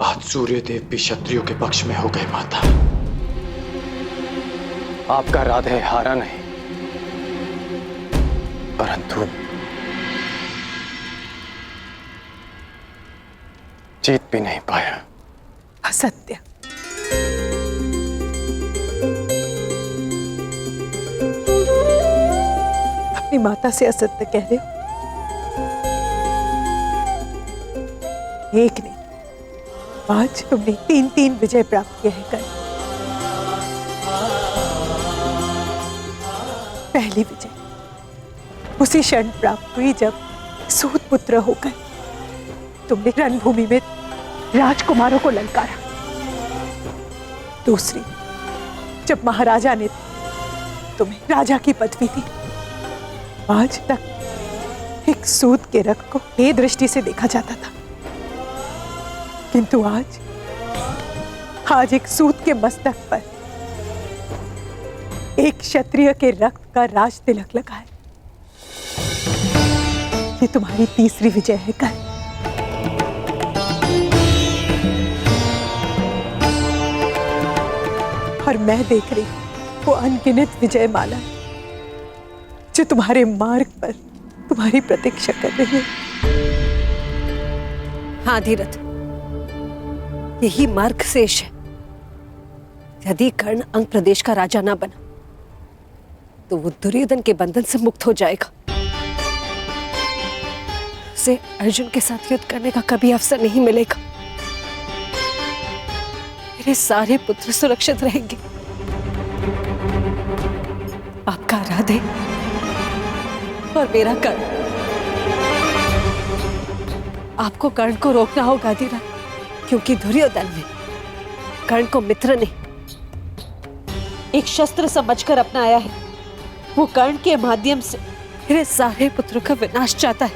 आज सूर्यदेव भी क्षत्रियों के पक्ष में हो गए माता। आपका राधे हारा नहीं, परंतु जीत भी नहीं पाया। असत्य। अपनी माता से असत्य कह रहे हो? एक नहीं, आज तुमने 3-3 विजय प्राप्त किए हैं। कल पहली विजय उसी क्षण प्राप्त हुई जब सूत पुत्र होकर तुमने रणभूमि में राजकुमारों को ललकारा। दूसरी, जब महाराजा ने तुम्हें राजा की पदवी दी। आज तक एक सूत के रक्त को ये दृष्टि से देखा जाता था, किंतु आज एक सूत के मस्तक पर एक क्षत्रिय के रक्त का राज तिलक लगा है। ये तुम्हारी तीसरी विजय है कल। और मैं देख रही हूं वो अनगिनत विजय माला जो तुम्हारे मार्ग पर तुम्हारी प्रतीक्षा कर रही है। हाँ धीरथ, यही मार्ग शेष है। यदि कर्ण अंग प्रदेश का राजा ना बना तो वो दुर्योधन के बंधन से मुक्त हो जाएगा। उसे अर्जुन के साथ युद्ध करने का कभी अवसर नहीं मिलेगा। मेरे सारे पुत्र सुरक्षित रहेंगे। आपका राधे और मेरा कर्ण। आपको कर्ण को रोकना होगा धीरथ, क्योंकि दुर्योधन ने कर्ण को मित्र नहीं, एक शस्त्र समझकर अपनाया है। वो कर्ण के माध्यम से मेरे सारे पुत्रों का विनाश चाहता है।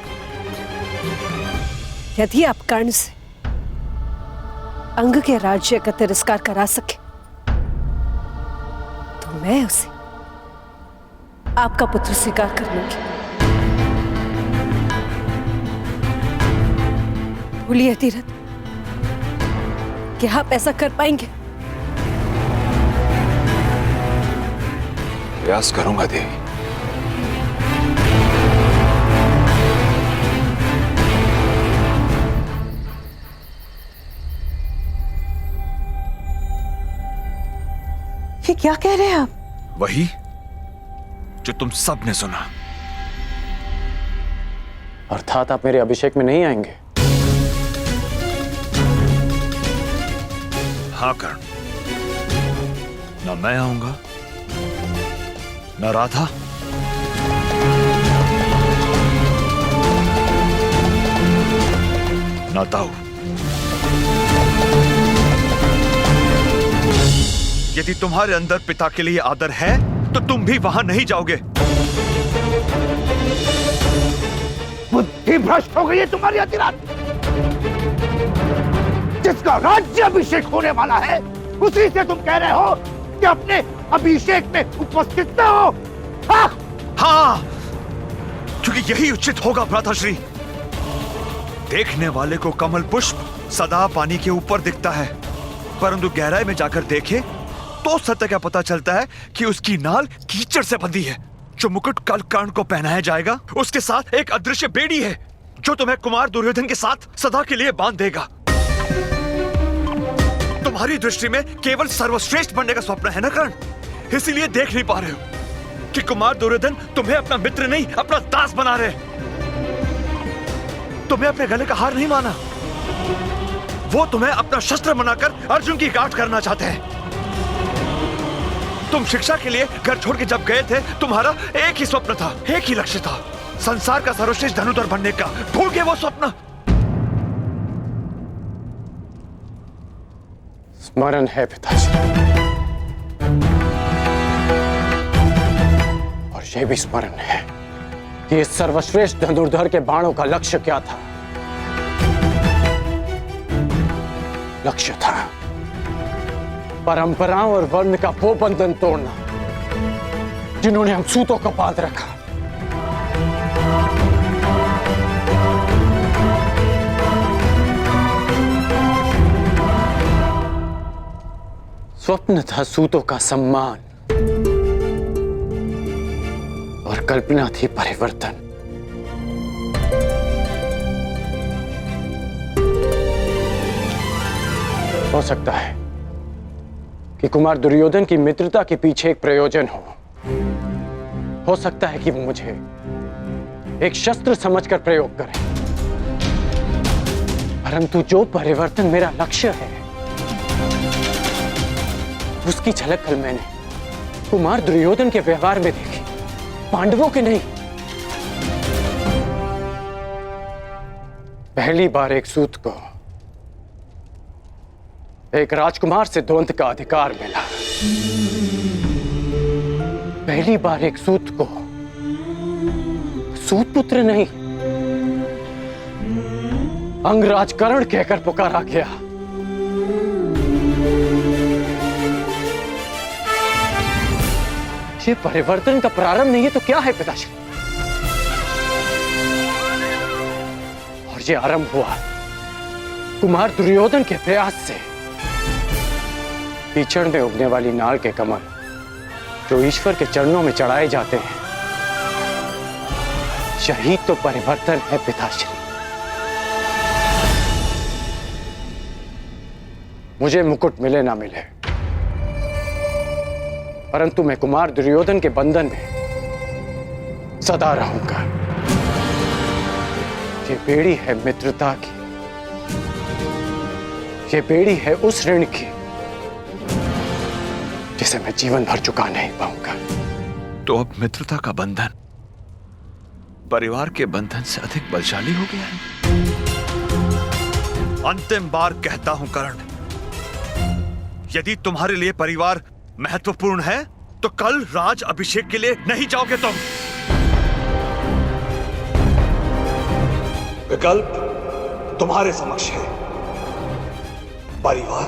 यदि आप कर्ण से अंग के राज्य का तिरस्कार करा सके तो मैं उसे आपका पुत्र स्वीकार कर लूंगी। बोलिए धीरथ, क्या आप ऐसा कर पाएंगे? प्रयास करूंगा देवी। ये क्या कह रहे हैं आप? वही जो तुम सब ने सुना। अर्थात आप मेरे अभिषेक में नहीं आएंगे? हाँ कर्ण, न मैं आऊंगा न राधा, न ताऊ। यदि तुम्हारे अंदर पिता के लिए आदर है तो तुम भी वहां नहीं जाओगे। बुद्धि भ्रष्ट हो गई है तुम्हारी अतिरात। जिसका राज्य अभिषेक होने वाला है उसी से तुम कह रहे हो कि अपने अभिषेक में उपस्थित न हो। हाँ, क्योंकि यही उचित होगा भ्राताश्री। देखने वाले को कमल पुष्प सदा पानी के ऊपर दिखता है, परंतु गहराई में जाकर देखे तो सत्य का पता चलता है कि उसकी नाल कीचड़ से बंधी है। जो मुकुट कल कर्ण को पहनाया जाएगा उसके साथ एक अदृश्य बेड़ी है जो तुम्हें कुमार दुर्योधन के साथ सदा के लिए बांध देगा। तुम्हारी दृष्टि में केवल सर्वश्रेष्ठ बनने का स्वप्न है ना कर्ण, इसीलिए देख नहीं पा रहे हो कि कुमार दुर्योधन तुम्हें अपना मित्र नहीं अपना दास बना रहे। तुम्हें अपने गले का हार नहीं माना, वो तुम्हें अपना शस्त्र बनाकर अर्जुन की गांठ करना चाहते हैं। तुम शिक्षा के लिए घर छोड़ के जब गए थे तुम्हारा एक ही स्वप्न था, एक ही लक्ष्य था, संसार का सर्वश्रेष्ठ धनुर्धर बनने का। भूल गए वो स्वप्न? स्मरण है पिताजी, और यह भी स्मरण है कि इस सर्वश्रेष्ठ धनुर्धर के बाणों का लक्ष्य क्या था। लक्ष्य था परंपराओं और वर्ण का वो बंधन तोड़ना जिन्होंने हम सूतों को बांध रखा। स्वप्न था सूतों का सम्मान और कल्पना थी परिवर्तन। हो सकता है कि कुमार दुर्योधन की मित्रता के पीछे एक प्रयोजन हो सकता है कि वो मुझे एक शस्त्र समझकर प्रयोग करे, परंतु जो परिवर्तन मेरा लक्ष्य है उसकी झलक कल मैंने कुमार दुर्योधन के व्यवहार में देखी, पांडवों के नहीं। पहली बार एक सूत को एक राजकुमार से द्वंद्व का अधिकार मिला। पहली बार एक सूत को सूत पुत्र नहीं, अंगराज कर्ण कहकर पुकारा गया। ये परिवर्तन का प्रारंभ नहीं है तो क्या है पिताश्री? और ये आरंभ हुआ कुमार दुर्योधन के प्रयास से। कीचड़ में उगने वाली नाल के कमल जो ईश्वर के चरणों में चढ़ाए जाते हैं, यही तो परिवर्तन है पिताश्री। मुझे मुकुट मिले ना मिले, परंतु मैं कुमार दुर्योधन के बंधन में सदा रहूंगा। ये बेड़ी है मित्रता की, ये बेड़ी है उस ऋण की जिसे मैं जीवन भर चुका नहीं पाऊंगा। तो अब मित्रता का बंधन परिवार के बंधन से अधिक बलशाली हो गया है। अंतिम बार कहता हूं कर्ण, यदि तुम्हारे लिए परिवार महत्वपूर्ण है तो कल राज अभिषेक के लिए नहीं जाओगे तुम। विकल्प तुम्हारे समक्ष है, परिवार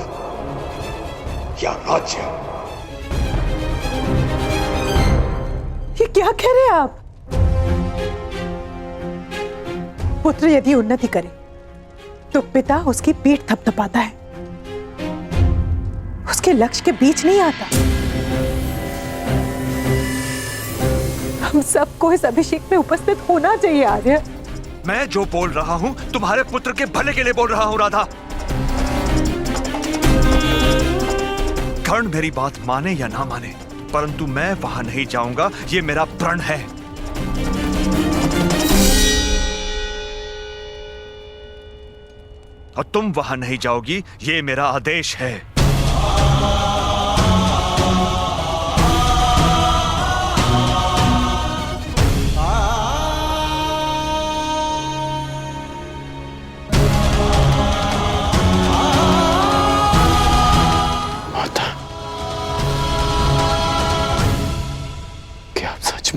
या राज्य। ये क्या कह रहे हैं आप? पुत्र यदि उन्नति करे तो पिता उसकी पीठ थपथपाता है, उसके लक्ष्य के बीच नहीं आता। हम सबको इस अभिषेक में उपस्थित होना चाहिए आर्य। मैं जो बोल रहा हूं तुम्हारे पुत्र के भले के लिए बोल रहा हूं राधा। कर्ण मेरी बात माने या ना माने, परंतु मैं वहां नहीं जाऊंगा, ये मेरा प्रण है। और तुम वहां नहीं जाओगी, ये मेरा आदेश है।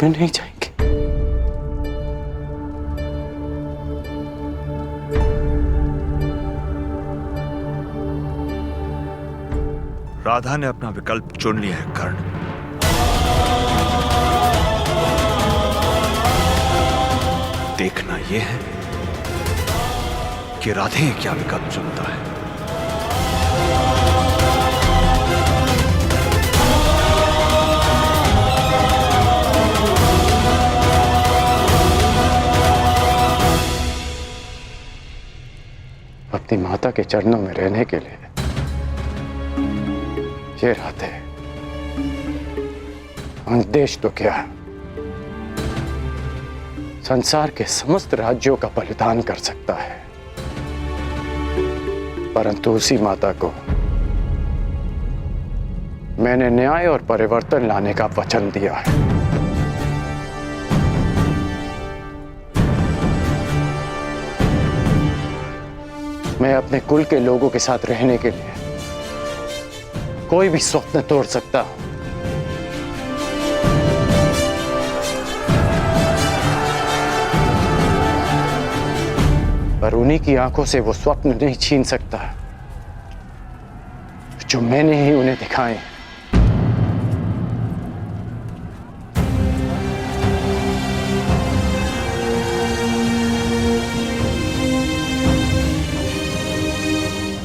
में नहीं जाएंगे? राधा ने अपना विकल्प चुन लिया है कर्ण। देखना यह है कि राधे क्या विकल्प चुनता है। अपनी माता के चरणों में रहने के लिए ये राधे देश तो क्या संसार के समस्त राज्यों का बलिदान कर सकता है, परंतु उसी माता को मैंने न्याय और परिवर्तन लाने का वचन दिया है। मैं अपने कुल के लोगों के साथ रहने के लिए कोई भी स्वप्न तोड़ सकता हूं, पर उन्हीं की आंखों से वो स्वप्न नहीं छीन सकता जो मैंने ही उन्हें दिखाए।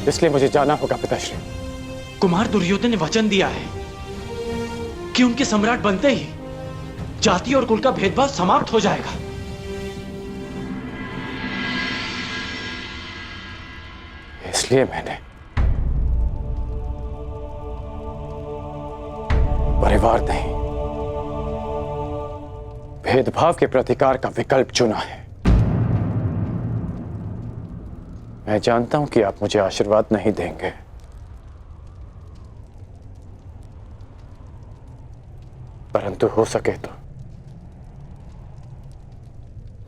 इसलिए मुझे जाना होगा पिताश्री। कुमार दुर्योधन ने वचन दिया है कि उनके सम्राट बनते ही जाति और कुल का भेदभाव समाप्त हो जाएगा। इसलिए मैंने परिवार नहीं, भेदभाव के प्रतिकार का विकल्प चुना है। मैं जानता हूं कि आप मुझे आशीर्वाद नहीं देंगे, परंतु हो सके तो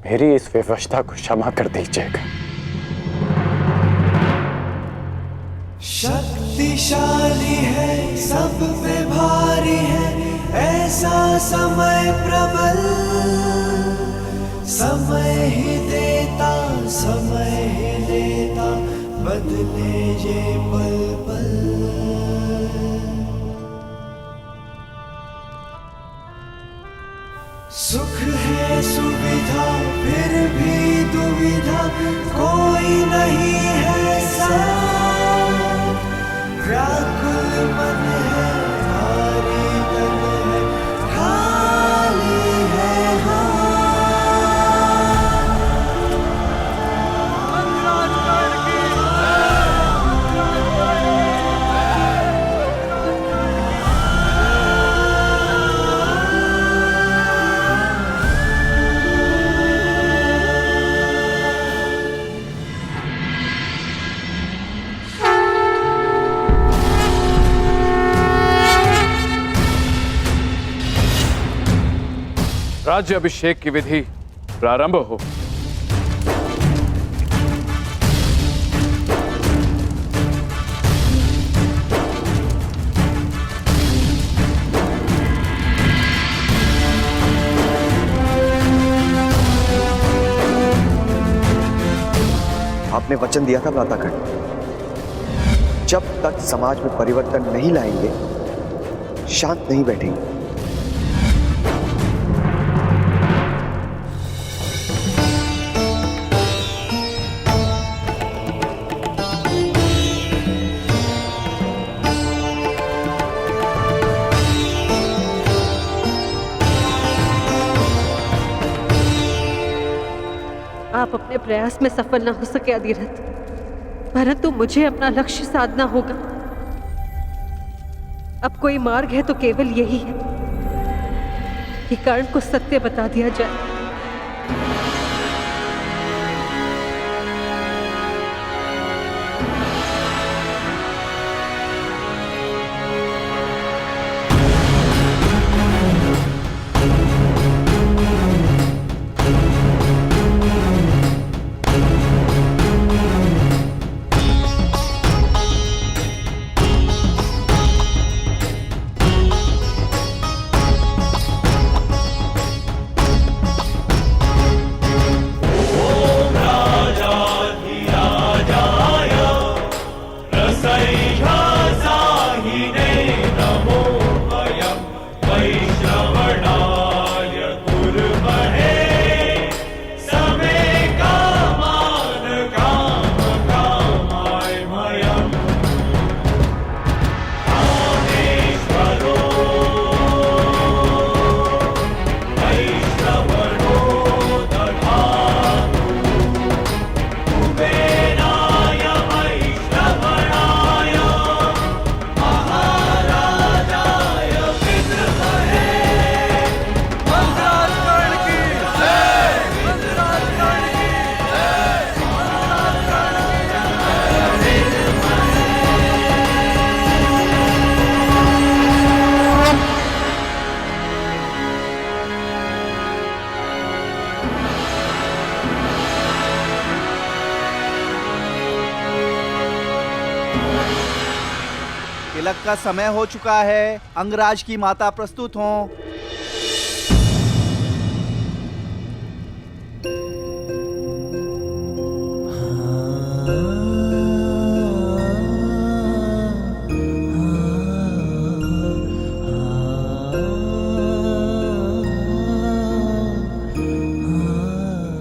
मेरी इस विवशता को क्षमा कर दीजिएगा। शक्तिशाली है, सब पे भारी है, ऐसा समय प्रबल, समय ही देता, समय ही लेता, बदले ये पल पल। सुख है सुविधा, फिर भी दुविधा, कोई नहीं है साथ, व्याकुल मन है, भारी तन है, खाली है हाथ। राज्य अभिषेक की विधि प्रारंभ हो। आपने वचन दिया था भ्रातागण, जब तक समाज में परिवर्तन नहीं लाएंगे शांत नहीं बैठेंगे। आप अपने प्रयास में सफल न हो सके अधिरथ, परंतु मुझे अपना लक्ष्य साधना होगा। अब कोई मार्ग है तो केवल यही है कि कर्ण को सत्य बता दिया जाए। तिलक का समय हो चुका है, अंगराज की माता प्रस्तुत हों।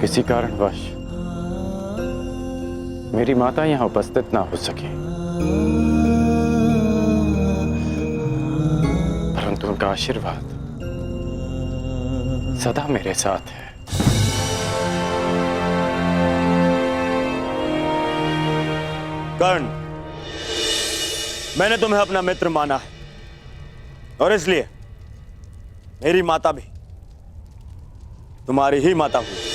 किसी कारणवश मेरी माता यहां उपस्थित ना हो सकी, का आशीर्वाद सदा मेरे साथ है। कर्ण, मैंने तुम्हें अपना मित्र माना है और इसलिए मेरी माता भी तुम्हारी ही माता हुई।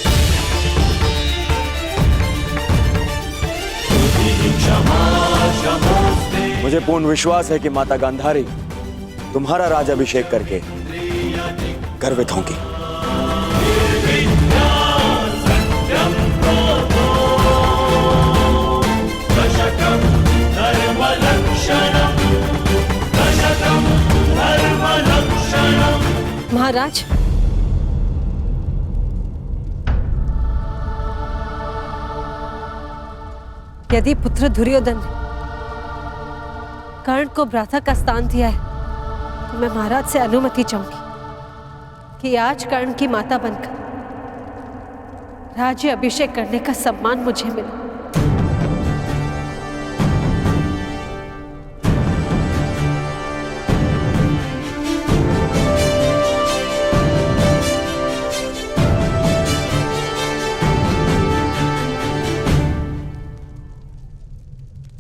मुझे पूर्ण विश्वास है कि माता गांधारी तुम्हारा राज्याभिषेक करके गर्वित होंगी। महाराज, यदि पुत्र दुर्योधन ने कर्ण को भ्राता का स्थान दिया है तो मैं महाराज से अनुमति चाहूंगी कि आज कर्ण की माता बनकर राज्य अभिषेक करने का सम्मान मुझे मिले।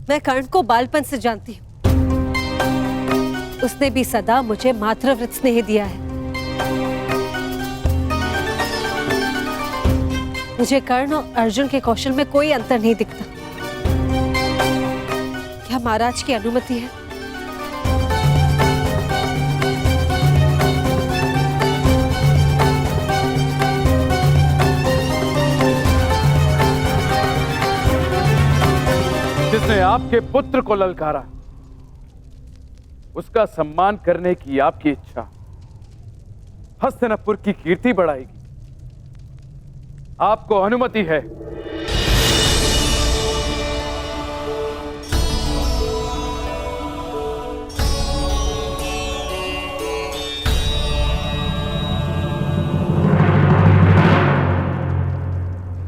मैं कर्ण को बालपन से जानती हूं। उसने भी सदा मुझे मातृव्रत स्नेह दिया है। मुझे कर्ण और अर्जुन के कौशल में कोई अंतर नहीं दिखता। क्या महाराज की अनुमति है? जिसने आपके पुत्र को ललकारा, उसका सम्मान करने की आपकी इच्छा हस्तिनापुर की कीर्ति बढ़ाएगी। आपको अनुमति है।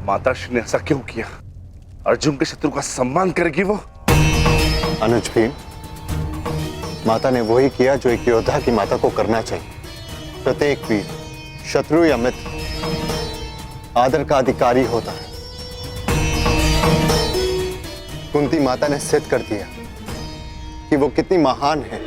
माताश्री ने ऐसा क्यों किया? अर्जुन के शत्रु का सम्मान करेगी वो? अनुज भीम, माता ने वही किया जो एक योद्धा की माता को करना चाहिए। प्रत्येक वीर, शत्रु या मित्र, आदर का अधिकारी होता है। कुंती माता ने सिद्ध कर दिया कि वो कितनी महान है।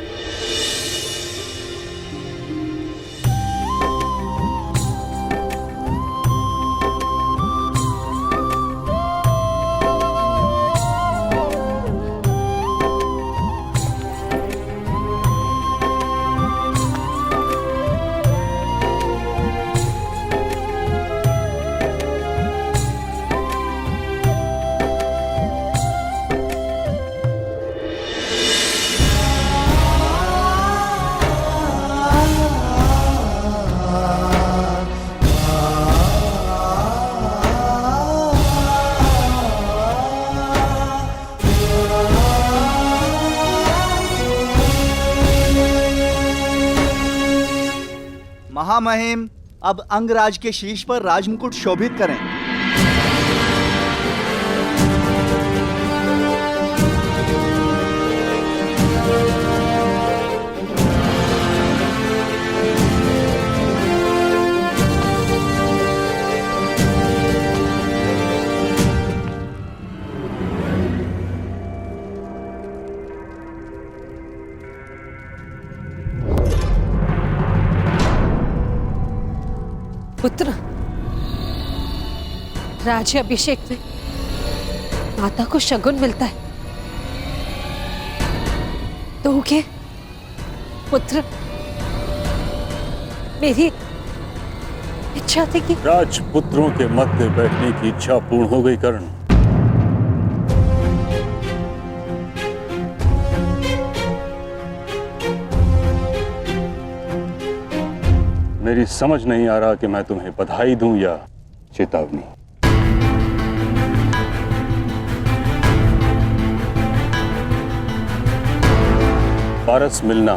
महामहिम, अब अंगराज के शीश पर राजमुकुट शोभित करें। पुत्र, राज्य अभिषेक में माता को शगुन मिलता है। तो क्या पुत्र, मेरी इच्छा थी कि राजपुत्रों के मध्य बैठने की इच्छा पूर्ण हो गई। कर्ण, मेरी समझ नहीं आ रहा कि मैं तुम्हें बधाई दूं या चेतावनी। पारस मिलना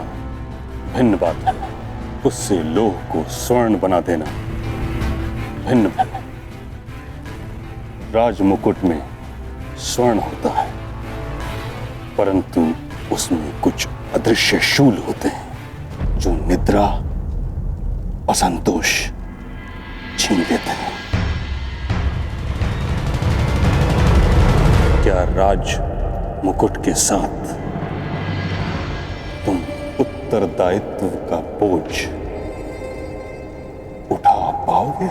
भिन्न बात है, उससे लोह को स्वर्ण बना देना भिन्न भिन्न। राजमुकुट में स्वर्ण होता है, परंतु उसमें कुछ अदृश्य शूल होते हैं जो निद्रा और संतोष छीन लेते हैं। क्या राज मुकुट के साथ तुम उत्तरदायित्व का बोझ उठा पाओगे?